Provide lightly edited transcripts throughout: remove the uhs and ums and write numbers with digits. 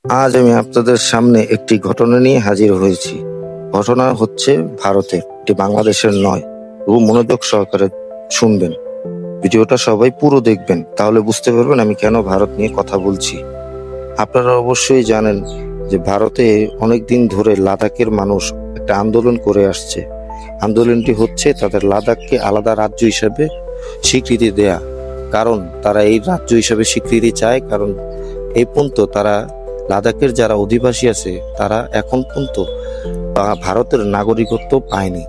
আজ আমি আপনাদের সামনে একটি ঘটনা নিয়ে হাজির হয়েছি। ঘটনা হচ্ছে ভারতের, এটি বাংলাদেশের নয়। এবং মনোযোগ সহকারে শুনবেন, ভিডিওটা সবাই পুরো দেখবেন, তাহলে বুঝতে পারবেন আমি কেন ভারত নিয়ে কথা বলছি। আপনারা অবশ্যই জানেন যে ভারতে অনেকদিন ধরে লাদাখের মানুষ একটা আন্দোলন করে আসছে। আন্দোলনটি হচ্ছে তাদের লাদাখকে আলাদা রাজ্য হিসেবে স্বীকৃতি দেয়া। কারণ তারা এই রাজ্য হিসেবে স্বীকৃতি চায়, কারণ এই পর্যন্ত তারা লাদাখের যারা অধিবাসী আছে তারা এখন পর্যন্ত ভারতের নাগরিকত্ব পায়নি।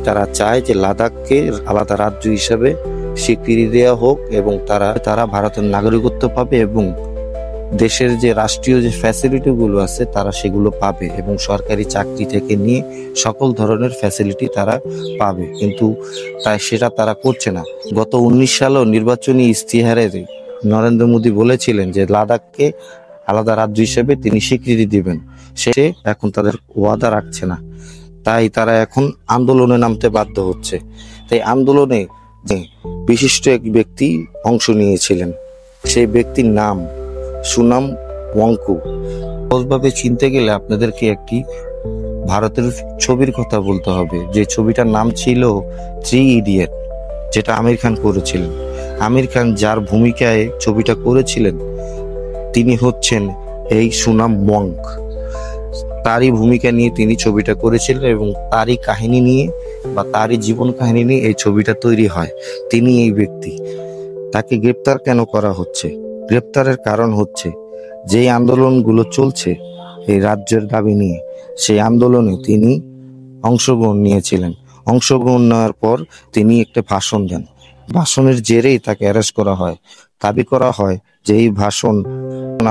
তারা চায় যে লাদাখকে আলাদা রাজ্য হিসেবে স্বীকৃতি দেওয়া হোক এবং তারা ভারতের নাগরিকত্ব পাবে এবং দেশের যে রাষ্ট্রীয় যে ফ্যাসিলিটি গুলো আছে তারা সেগুলো পাবে এবং সরকারি চাকরি থেকে নিয়ে সকল ধরনের ফ্যাসিলিটি তারা পাবে। কিন্তু সেটা তারা করছে না। গত 19 সালেও নির্বাচনী ইস্তিহারে নরেন্দ্র মোদী বলেছিলেন যে লাদাখকে আলাদা রাজ্য হিসেবে তিনি স্বীকৃতি দিবেন, সে এখন তাদের ওয়াদা রাখছে না। তাই তারা এখন আন্দোলনে নামতে বাধ্য হচ্ছে। তাই আন্দোলনে যে বিশিষ্ট এক ব্যক্তি অংশ নিয়েছিলেন, সেই ব্যক্তির নাম সুনাম ওয়াংকু। সহজভাবে চিনতে গেলে আপনাদেরকে একটি ভারতের ছবির কথা বলতে হবে, যে ছবিটার নাম ছিল 3 ইডিয়ট, যেটা আমির খান করেছিলেন। আমির খান যার ভূমিকায় ছবিটা করেছিলেন তিনি হচ্ছেন এই সুনাম ওয়াংক। তারই ভূমিকা নিয়ে তিনি ছবিটা করেছিলেন এবং তারই কাহিনী নিয়ে বা তারই জীবন কাহিনী নিয়ে এই ছবিটা তৈরি হয়। তিনি এই ব্যক্তি। তাকে গ্রেপ্তার কেন করা হচ্ছে? গ্রেপ্তারের কারণ হচ্ছে যেই আন্দোলনগুলো চলছে এই রাজ্যের দাবি নিয়ে, সেই আন্দোলনে তিনি অংশগ্রহণ নিয়েছিলেন। অংশগ্রহণ নেওয়ার পর তিনি একটা ভাষণ দেন। ভাষণের জেরেই তাকে অ্যারেস্ট করা হয়। দাবি করা হয় যে এই ভাষণ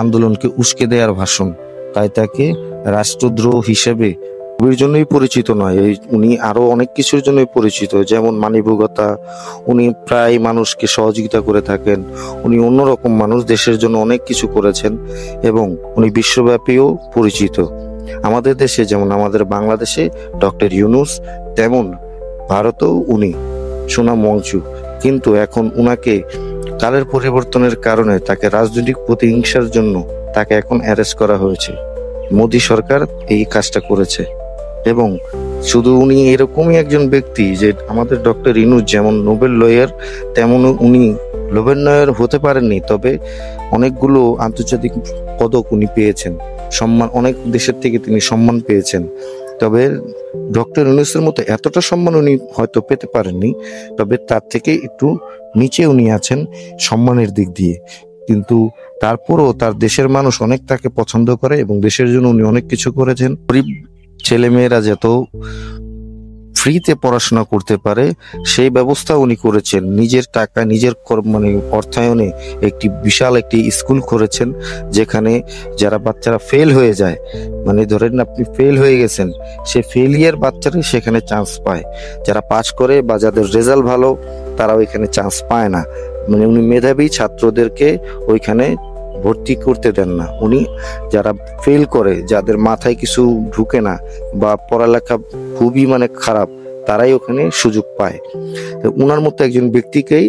আন্দোলনকে উস্কে দেওয়ার ভাষণ, তাই তাকে রাষ্ট্রদ্রোহ হিসেবে ওই জন্যই পরিচিত নয়, উনি আরো অনেক কিছুর জন্যই পরিচিত, যেমন মানবিকতা, উনি প্রায় মানুষকে সহযোগিতা করে থাকেন, উনি অন্যরকম মানুষ, দেশের জন্য অনেক কিছু করেছেন এবং উনি বিশ্বব্যাপীও পরিচিত। আমাদের দেশে যেমন আমাদের বাংলাদেশে ডক্টর ইউনূস, তেমন ভারতেও উনি সুনাম ওয়াংচু। কিন্তু এখন উনাকে কালের পরিবর্তনের কারণে তাকে রাজনৈতিক প্রতিহিংসার জন্য তাকে এখন অ্যারেস্ট করা হয়েছে। মোদী সরকার এই কাজটা করেছে। এবং শুধু উনি এরকমই একজন ব্যক্তি যে আমাদের ডক্টর ইউনূস যেমন নোবেল লয়ার, তেমন উনি নোবেল লয়ার হতে পারেননি, তবে অনেকগুলো আন্তর্জাতিক পদক উনি পেয়েছেন, সম্মান, অনেক দেশের থেকে তিনি সম্মান পেয়েছেন। তবে ডক্টর ইউনূসের মতো এতটা সম্মান উনি হয়তো পেতে পারেননি, তবে তার থেকে একটু নিচে উনি আছেন সম্মানের দিক দিয়ে। কিন্তু তারপরও তার দেশের মানুষ অনেক তাকে পছন্দ করে এবং দেশের জন্য উনি অনেক কিছু করেছেন। গরিব ছেলেমেয়েরা যত ফ্রিতে পড়াশোনা করতে পারে সেই ব্যবস্থা উনি করেছেন। নিজের টাকা, নিজের অর্থায়নে একটি বিশাল একটি স্কুল করেছেন, যেখানে যারা বাচ্চারা ফেল হয়ে যায়, ধরেন আপনি ফেল হয়ে গেছেন, সে ফেলিয়ার বাচ্চারা সেখানে চান্স পায়। যারা পাস করে বা যাদের রেজাল্ট ভালো তারা ওইখানে চান্স পায় না। উনি মেধাবী ছাত্রদেরকে ওইখানে ভর্তি করতে দেন না। উনি যারা ফেল করে, যাদের মাথায় কিছু ঢুকে না বা পড়ালেখা খুবই খারাপ, তারাই ওখানে সুযোগ পায়। উনার মতো একজন ব্যক্তিকেই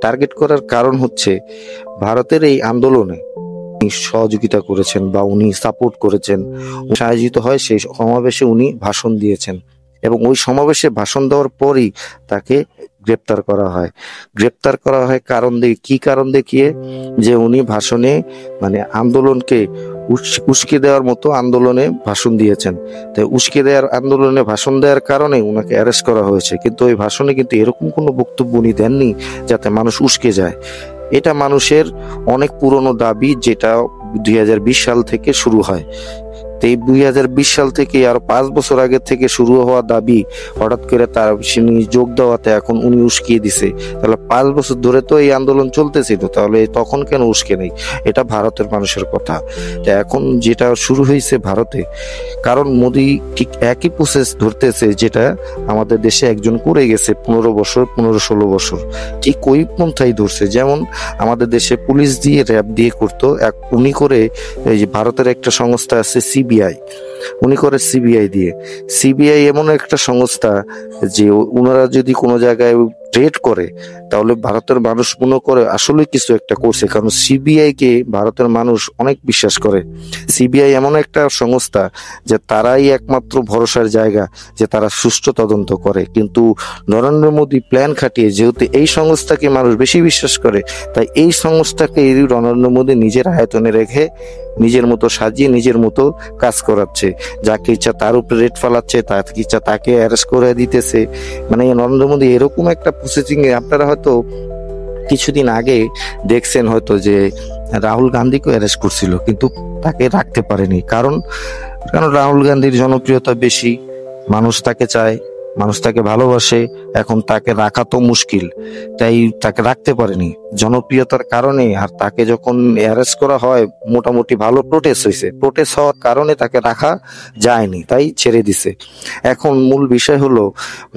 টার্গেট করার কারণ হচ্ছে ভারতের এই আন্দোলনে সহযোগিতা করেছেন বা উনি সাপোর্ট করেছেন, আয়োজিত হয় সেই সমাবেশে উনি ভাষণ দিয়েছেন এবং ওই সমাবেশে ভাষণ দেওয়ার পরই তাকে গ্রেপ্তার করা হয়। কি কারণ দেখিয়ে? যে উনি ভাষণে আন্দোলনকে উস্কে দেওয়ার মতো আন্দোলনে ভাষণ দিয়েছেন। তাই উস্কে দেওয়ার আন্দোলনে ভাষণ দেওয়ার কারণে উনাকে অ্যারেস্ট করা হয়েছে। কিন্তু ওই ভাষণে কিন্তু এরকম কোনো বক্তব্য উনি দেননি যাতে মানুষ উস্কে যায়। এটা মানুষের অনেক পুরনো দাবি, যেটা 2020 সাল থেকে শুরু হয়। এই 2020 সাল থেকে আর 5 বছর আগে থেকে শুরু হওয়া দাবি হঠাৎ করে তার যোগ দেওয়াতে এখন উনি উস্কিয়ে দিছে। তাহলে 5 বছর ধরে তো এই আন্দোলন চলতেছিল, তাহলে তখন কেন উস্কে নেই? এটা ভারতের মানুষের কথা। এখন যেটা শুরু হয়েছে ভারতে, কারণ মোদী ঠিক একই প্রসেস ধরতেছে যেটা আমাদের দেশে একজন করে গেছে 15-16 বছর, ঠিক ওই পন্থাই ধরছে। যেমন আমাদের দেশে পুলিশ দিয়ে, র্যাব দিয়ে করতো, উনি করে এই যে ভারতের একটা সংস্থা আছে সিবিআই, উনি করে সিবিআই দিয়ে। সিবিআই এমন একটা সংস্থা যে ওনারা যদি কোনো জায়গায় রেড করে, তাহলে ভারতের মানুষ মনে করে আসলে কিছু একটা করছে। কারণ সিবিআই কে ভারতের মানুষ অনেক বিশ্বাস করে। সিবিআই এমন একটা সংস্থা যে তারাই একমাত্র ভরসার জায়গা, যে তারা সুষ্ঠু তদন্ত করে। কিন্তু নরেন্দ্র মোদী প্ল্যান খাটিয়ে, যেহেতু এই সংস্থাকে মানুষ বেশি বিশ্বাস করে, তাই এই সংস্থাকে নরেন্দ্র মোদী নিজের আয়তনে রেখে নিজের মতো সাজিয়ে নিজের মতো কাজ করাচ্ছে। যাকে ইচ্ছা তার উপরে রেট ফালাচ্ছে, তাকে ইচ্ছা তাকে অ্যারেস্ট করে দিতেছে। মানে নরেন্দ্র মোদী এরকম একটা প্রসেসিং এ, আপনারা হয়তো কিছুদিন আগে দেখছেন হয়তো যে রাহুল গান্ধীকে অ্যারেস্ট করছিল, কিন্তু তাকে রাখতে পারেনি। কারণ রাহুল গান্ধীর জনপ্রিয়তা বেশি, মানুষ তাকে চায়, মানুষ তাকে ভালোবাসে। এখন তাকে রাখা তো মুশকিল, তাই তাকে রাখতে পারেনি জনপ্রিয়তার কারণে। আর তাকে যখন অ্যারেস্ট করা হয়, মোটামুটি ভালো প্রোটেস্ট হয়েছে, প্রোটেস্ট হওয়ার কারণে তাকে রাখা যায়নি, তাই ছেড়ে দিছে। এখন মূল বিষয় হলো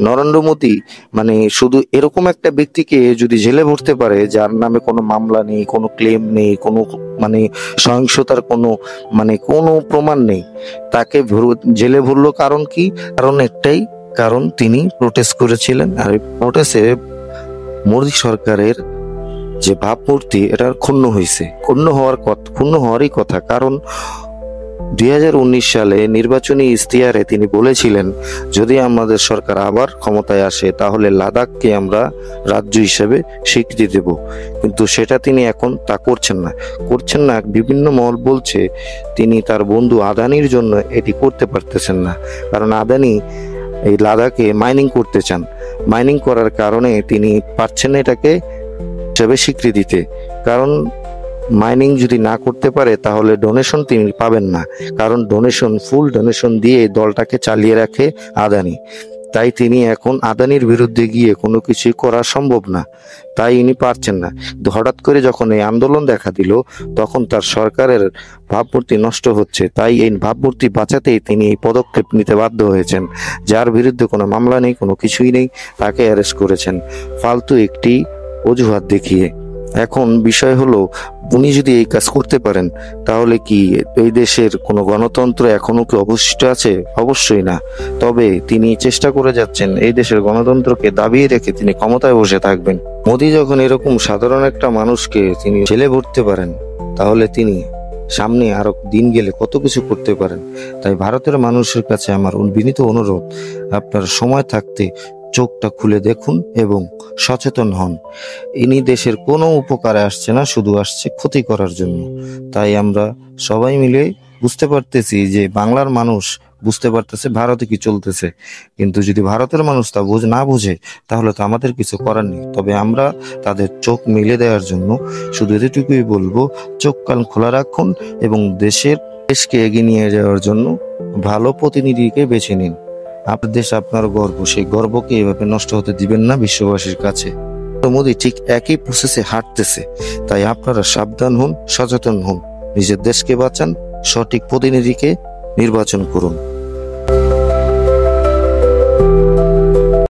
নরেন্দ্র মোদী মানে শুধু এরকম একটা ব্যক্তিকে যদি জেলে ভরতে পারে, যার নামে কোনো মামলা নেই, কোনো ক্লেম নেই, কোনো মানে সহিংসতার কোনো প্রমাণ নেই, তাকে জেলে ভরলো। কারণ কি? কারণ একটাই, কারণ তিনি প্রোটেস্ট করেছিলেন। আর এই প্রোটেস্টে মোদী সরকারের যে ভাবমূর্তি, এটা ক্ষুণ্ণ হয়েছে, ক্ষুণ্ণ হওয়ারই কথা। কারণ 2019 সালে নির্বাচনী ইশতেহারে তিনি বলেছিলেন, যদি আমাদের সরকার আবার ক্ষমতায় আসে তাহলে লাদাখকে আমরা রাজ্য হিসেবে স্বীকৃতি দেব। কিন্তু সেটা তিনি এখন তা করছেন না। বিভিন্ন মহল বলছে তিনি তার বন্ধু আদানির জন্য এটি করতে পারতেছেন না। কারণ আদানি এই লাদাখে মাইনিং করতে চান, মাইনিং করার কারণে তিনি পারছেন না এটাকে হিসেবে স্বীকৃতি দিতে। কারণ মাইনিং যদি না করতে পারে তাহলে ডোনেশন তিনি পাবেন না। কারণ ফুল ডোনেশন দিয়ে দলটাকে চালিয়ে রাখে আদানি। তাই তিনি এখন আদানির বিরুদ্ধে গিয়ে কোনো কিছুই করা সম্ভব না, তাই ইনি পারছেন না। হঠাৎ করে যখন এই আন্দোলন দেখা দিল, তখন তার সরকারের ভাবমূর্তি নষ্ট হচ্ছে, তাই এই ভাবমূর্তি বাঁচাতেই তিনি এই পদক্ষেপ নিতে বাধ্য হয়েছেন। যার বিরুদ্ধে কোনো মামলা নেই, কোনো কিছুই নেই, তাকে অ্যারেস্ট করেছেন ফালতু একটি অজুহাত দেখিয়ে। এখন বিষয় হলো, উনি যদি এই কাজ করতে পারেন, তাহলে কি এই দেশের কোনো গণতন্ত্র এখনো কি অবশিষ্ট আছে? অবশ্যই না। তবে তিনি চেষ্টা করে যাচ্ছেন এই দেশের গণতন্ত্রকে দাবিয়ে রেখে তিনি ক্ষমতায় বসে থাকবেন। মোদী যখন এরকম সাধারণ একটা মানুষকে তিনি জেলে ভরতে পারেন, তাহলে তিনি সামনে আরো দিন গেলে কত কিছু করতে পারেন। তাই ভারতের মানুষের কাছে আমার বিনীত অনুরোধ, আপনার সময় থাকতে চোখটা খুলে দেখুন এবং সচেতন হন। ইনি দেশের কোনো উপকারে আসছে না, শুধু আসছে ক্ষতি করার জন্য। তাই আমরা সবাই মিলে বুঝতে পারতেছি যে বাংলার মানুষ বুঝতে পারতেছে ভারতে কি চলতেছে, কিন্তু যদি ভারতের মানুষ তা না বুঝে, তাহলে তো আমাদের কিছু করার নেই। তবে আমরা তাদের চোখ মিলে দেওয়ার জন্য শুধু এটুকুই বলবো, চোখ কান খোলা রাখুন এবং দেশকে এগিয়ে নিয়ে যাওয়ার জন্য ভালো প্রতিনিধিকে বেছে নিন। আপনার দেশ আপনার গর্ব, সেই গর্বকে এভাবে নষ্ট হতে দিবেন না বিশ্ববাসীর কাছে। মোদী ঠিক একই প্রসেসে হাঁটতেছে, তাই আপনারা সাবধান হন, সচেতন হন, নিজের দেশকে বাঁচান, সঠিক প্রতিনিধিকে নির্বাচন করুন।